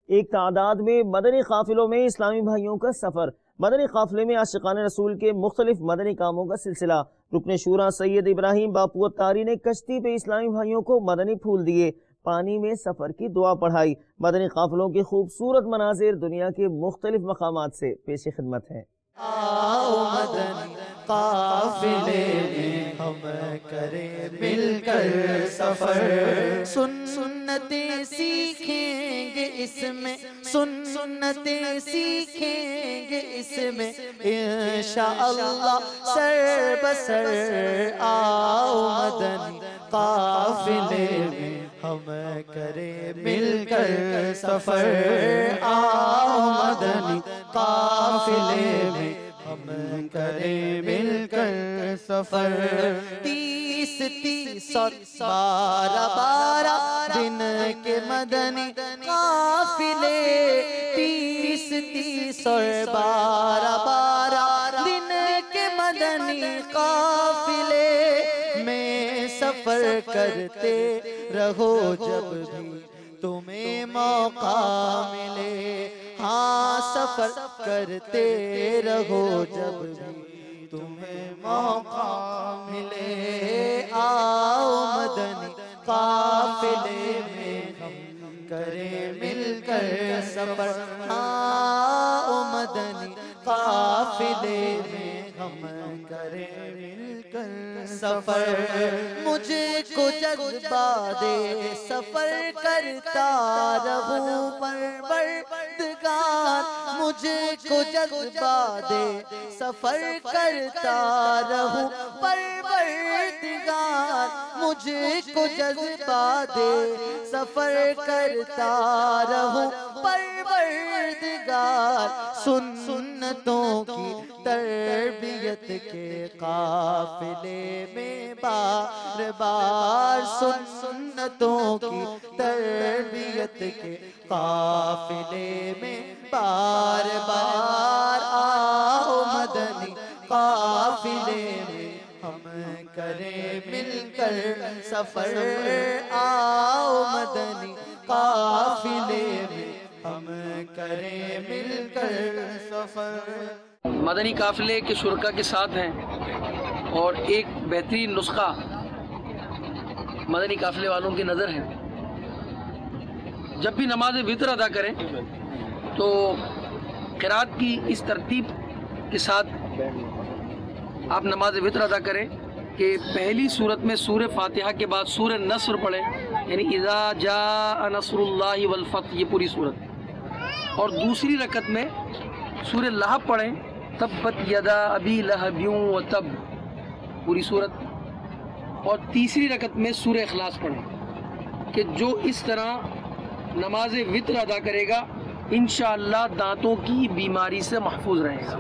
ایک تعداد میں مدنی قافلوں میں اسلامی بھائیوں کا سفر۔ مدنی قافلے میں عاشقان رسول کے مختلف مدنی کاموں کا سلسلہ۔ رکن شورا سید ابراہیم باپو اتاری نے کشتی پہ اسلامی بھائیوں کو مدنی پھول دیے، پانی میں سفر کی دعا پڑھائی۔ مدنی قافلوں کے خوبصورت مناظر دنیا کے مختلف مقامات سے پیش خدمت ہیں۔ آؤ مدنی قافلے میں ہم کریں مل کر سفر، سنتیں سیکھیں گے اس میں، سنتیں سیکھیں گے اس میں انشاءاللہ سر بسر۔ آؤ مدنی قافلے میں ہم کریں مل کر سفر، آؤ مدنی قافلے میں ہم کریں مل کر سفر۔ 30 اور 12 دن کے مدنی قافلے، 30 اور 12 دن کے مدنی قافلے میں سفر کرتے رہو جب بھی تمہیں موقع ملے، ہاں سفر کرتے رہو جب بھی تمہیں موقع ملے۔ آؤ مدنی قافلے میں ہم کریں مل کر سفر، آؤ مدنی قافلے میں ہم کریں مل کر سفر۔ مجھے کو جذبہ دے سفر کرتا رہوں پروردگار، مجھے کو جذبہ دے سفر کرتا رہوں پروردگار، مجھے کو جذبہ دے سفر کرتا رہوں پروردگار۔ سنتوں کی تربیت کے قافلے میں بار بار، سنتوں کی تربیت کے قافلے میں بار بار۔ آؤ مدنی قافلے میں ہم کریں مل کر سفر، آؤ مدنی قافلے میں ہم کریں مل کر سفر۔ مدنی قافلے کے شرکا کے ساتھ ہیں، اور ایک بہترین نسخہ مدنی قافلے والوں کی نظر ہے۔ جب بھی نماز وتر ادا کریں تو قرات کی اس ترتیب کے ساتھ آپ نماز وتر ادا کریں کہ پہلی صورت میں سورہ فاتحہ کے بعد سورہ نصر پڑھیں، یعنی اذا جاء نصر اللہ والفتح، یہ پوری صورت، اور دوسری رکعت میں سورہ لہب پڑھیں، تبت یدا ابی لہب وتب، پوری صورت، اور تیسری رکعت میں سورہ اخلاص پڑھیں۔ کہ جو اس طرح نماز وتر ادا کرے گا انشاءاللہ دانتوں کی بیماری سے محفوظ رہے گا۔